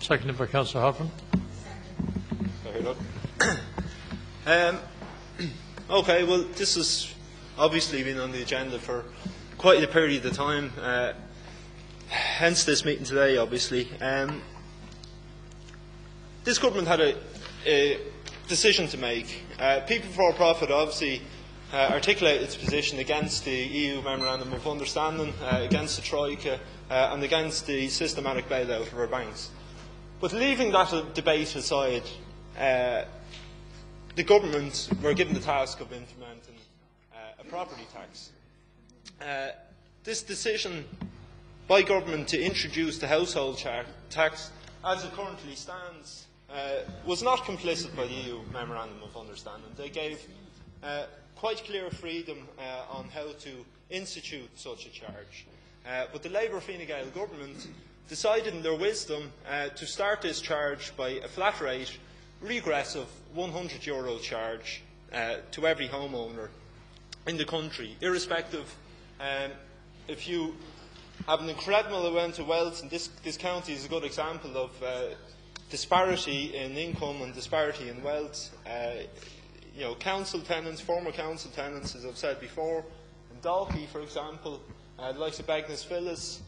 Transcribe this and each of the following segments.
Seconded by Councillor Hoffman. Okay, well, this has obviously been on the agenda for quite a period of time, hence this meeting today, obviously. This government had a decision to make. People for Profit obviously articulated its position against the EU Memorandum of Understanding, against the Troika, and against the systematic bailout of our banks. But leaving that debate aside, the government were given the task of implementing a property tax. This decision by government to introduce the household tax, as it currently stands, was not complicit by the EU Memorandum of Understanding. They gave quite clear freedom on how to institute such a charge. But the Labour Fine Gael government decided in their wisdom to start this charge by a flat rate, regressive €100 charge to every homeowner in the country, irrespective if you have an incredible amount of wealth, and this county is a good example of disparity in income and disparity in wealth. Council tenants, former council tenants, as I've said before, in Dalkey, for example, the likes of Begness Phyllis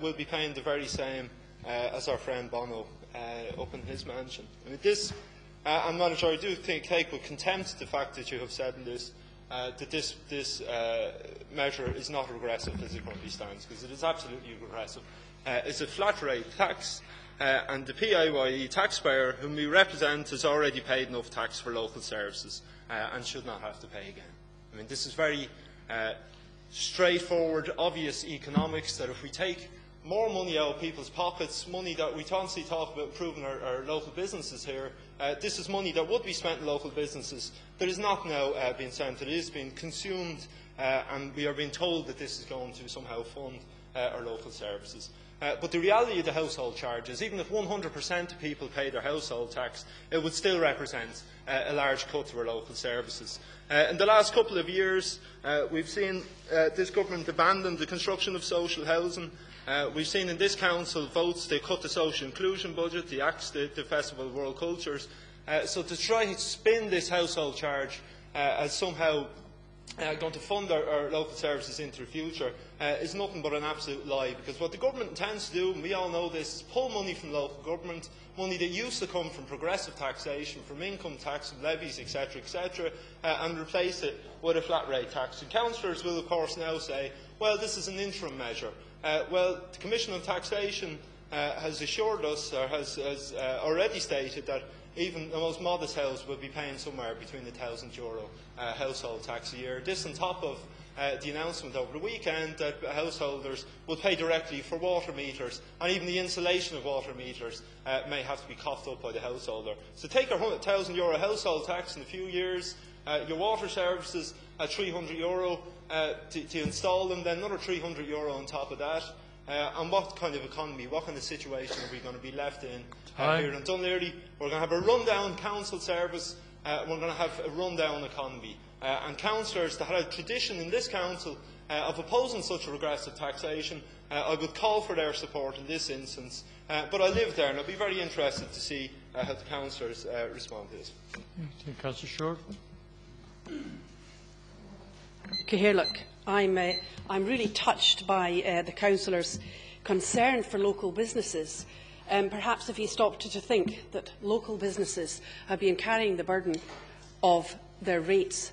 will be paying the very same as our friend Bono up in his mansion. I mean, this, and Manager, I do take with contempt the fact that you have said in this that this measure is not regressive as it currently stands, because it is absolutely regressive. It's a flat rate tax, and the PAYE taxpayer whom we represent has already paid enough tax for local services and should not have to pay again. I mean, this is very straightforward, obvious economics, that if we take more money out of people's pockets, money that we constantly talk about improving our local businesses here, this is money that would be spent in local businesses that is not now being spent. It is being consumed, and we are being told that this is going to somehow fund our local services. But the reality of the household charge is, even if 100% of people pay their household tax, it would still represent a large cut to our local services. In the last couple of years, we've seen this government abandon the construction of social housing. We've seen in this council votes to cut the social inclusion budget, the ACTS, the Festival of World Cultures. So to try to spin this household charge as somehow going to fund our local services into the future is nothing but an absolute lie, because what the government intends to do, and we all know this, is pull money from local government, money that used to come from progressive taxation, from income tax and levies, etc., and replace it with a flat rate tax. And councillors will of course now say, well, this is an interim measure. Well, the Commission on Taxation has assured us, or has already stated, that even the most modest house will be paying somewhere between €1,000 household tax a year. This on top of the announcement over the weekend that householders will pay directly for water meters, and even the installation of water meters may have to be coughed up by the householder. So take our €1,000 household tax in a few years, your water services at €300 to install them, then another €300 on top of that. And what kind of economy, what kind of situation are we going to be left in here in Dún Laoghaire? We're going to have a rundown council service, we're going to have a rundown economy. And councillors that had a tradition in this council of opposing such a regressive taxation, I would call for their support in this instance. But I live there, and I'll be very interested to see how the councillors respond to this. Councillor Short. Cathaoirleach, I'm really touched by the councillors' concern for local businesses. Perhaps if you stopped to think that local businesses have been carrying the burden of their rates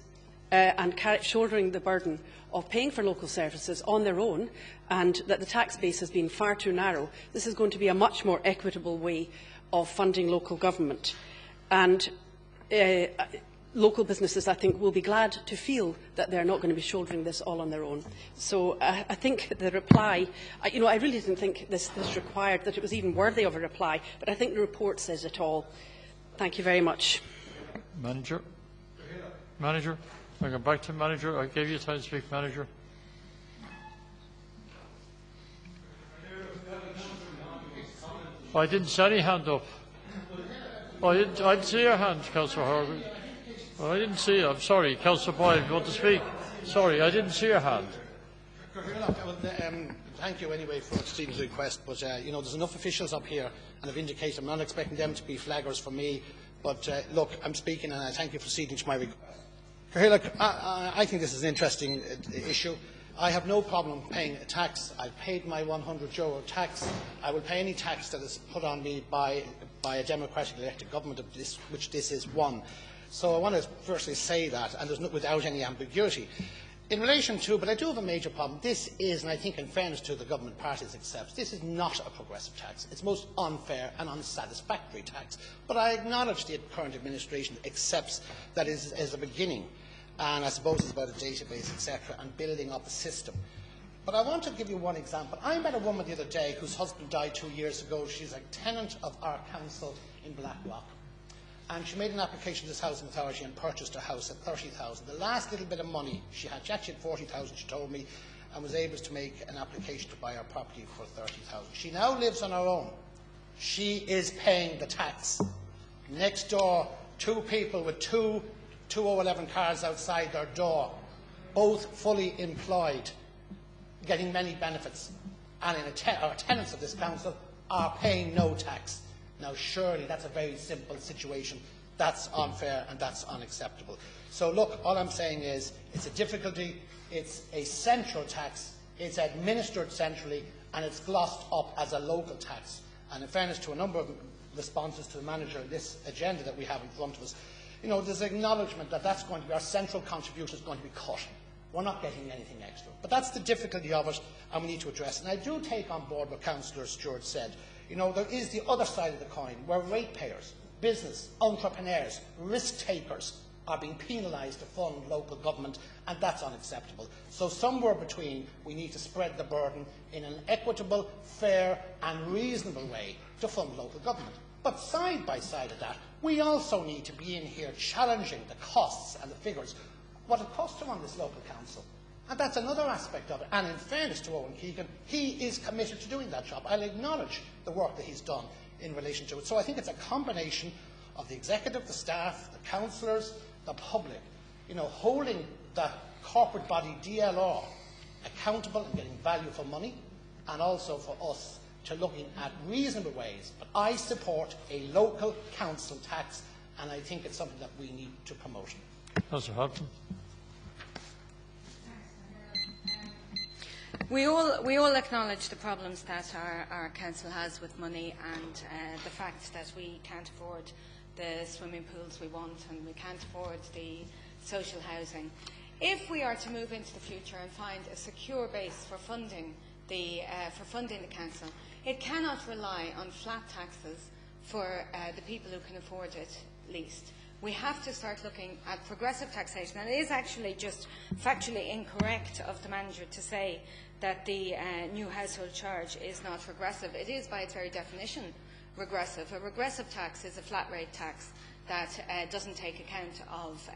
and shouldering the burden of paying for local services on their own, and that the tax base has been far too narrow, this is going to be a much more equitable way of funding local government. And local businesses, I think, will be glad to feel that they are not going to be shouldering this all on their own. So I think the reply, I really didn't think this required, that it was even worthy of a reply, but I think the report says it all. Thank you very much. Manager. Manager. I go back to Manager. I gave you time to speak, Manager. I didn't see any hand up. I didn't see your hand, Councillor Horgan. I didn't see you. I'm sorry. Councillor Boyle, if you want to speak. Sorry, I didn't see your hand. thank you anyway for Stephen's request, but you know, there's enough officials up here, and I've indicated I'm not expecting them to be flaggers for me. But look, I'm speaking, and I thank you for ceding to my request. Look, I think this is an interesting issue. I have no problem paying a tax. I've paid my €100 tax. I will pay any tax that is put on me by a democratically elected government, of this, which this is one. So I want to firstly say that, and there's no, without any ambiguity. In relation to, but I do have a major problem. This is, and I think in fairness to the government parties accepts, this is not a progressive tax. It's most unfair and unsatisfactory tax. But I acknowledge the current administration accepts that is as a beginning. And I suppose it's about a database, etc., and building up a system. But I want to give you one example. I met a woman the other day whose husband died 2 years ago. She's a tenant of our council in Blackrock. And she made an application to this housing authority and purchased a house at $30,000. The last little bit of money she actually had $40,000, she told me, and was able to make an application to buy her property for $30,000. She now lives on her own. She is paying the tax. Next door, 2 people with 2011 cars outside their door, both fully employed, getting many benefits, and our tenants of this council are paying no tax. Now, surely that's a very simple situation. That's unfair and that's unacceptable. So, look, all I'm saying is it's a difficulty, it's a central tax, it's administered centrally, and it's glossed up as a local tax. And in fairness to a number of responses to the manager of this agenda that we have in front of us, you know, there's acknowledgement that that's going to be, our central contribution is going to be cut. We're not getting anything extra. But that's the difficulty of it, and we need to address it. And I do take on board what Councillor Stewart said. You know, there is the other side of the coin, where ratepayers, business, entrepreneurs, risk-takers are being penalised to fund local government, and that's unacceptable. So somewhere between, we need to spread the burden in an equitable, fair and reasonable way to fund local government. But side by side of that, we also need to be in here challenging the costs and the figures, what it costs to run this local council. And that's another aspect of it. And in fairness to Owen Keegan, he is committed to doing that job. I'll acknowledge the work that he's done in relation to it. So I think it's a combination of the executive, the staff, the councillors, the public, you know, holding the corporate body DLR accountable and getting value for money, and also for us to looking at reasonable ways. But I support a local council tax, and I think it's something that we need to promote. Councillor Houghton. We all acknowledge the problems that our council has with money, and the fact that we can't afford the swimming pools we want, and we can't afford the social housing. If we are to move into the future and find a secure base for funding the council, it cannot rely on flat taxes for the people who can afford it least. We have to start looking at progressive taxation, and it is actually just factually incorrect of the manager to say that the new household charge is not regressive. It is, by its very definition, regressive. A regressive tax is a flat rate tax that doesn't take account of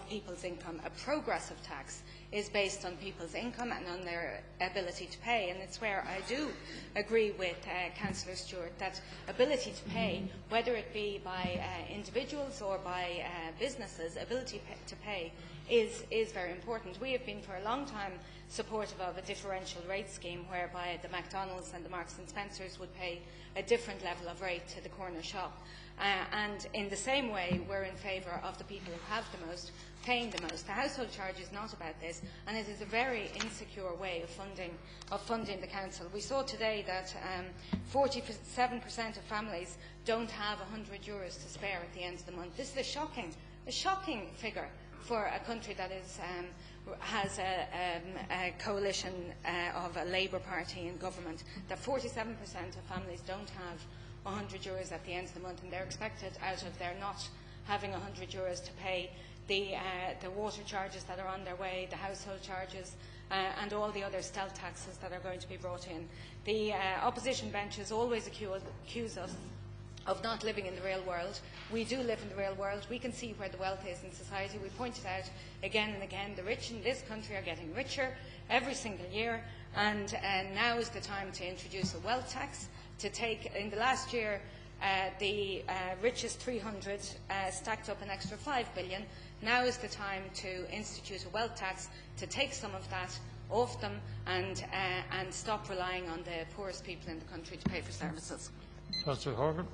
people's income. A progressive tax is based on people's income and on their ability to pay, and it's where I do agree with Councillor Stewart that ability to pay, whether it be by individuals or by businesses, ability to pay is very important. We have been for a long time supportive of a differential rate scheme whereby the McDonald's and the Marks and Spencers would pay a different level of rate to the corner shop. And in the same way, we're in favour of the people who have the most paying the most. The household charge is not about this, and it is a very insecure way of funding the council. We saw today that 47% of families don't have €100 to spare at the end of the month. This is a shocking figure for a country that has a coalition of a Labour Party in government, that 47% of families don't have €100 at the end of the month, and they're expected, out of their not having €100 to pay the water charges that are on their way, the household charges, and all the other stealth taxes that are going to be brought in. The opposition benches always accuse us of not living in the real world. We do live in the real world. We can see where the wealth is in society. We pointed out again and again, the rich in this country are getting richer every single year, and now is the time to introduce a wealth tax. To take, in the last year, the richest 300 stacked up an extra $5 billion. Now is the time to institute a wealth tax, to take some of that off them and stop relying on the poorest people in the country to pay for services. Councillor Horgan.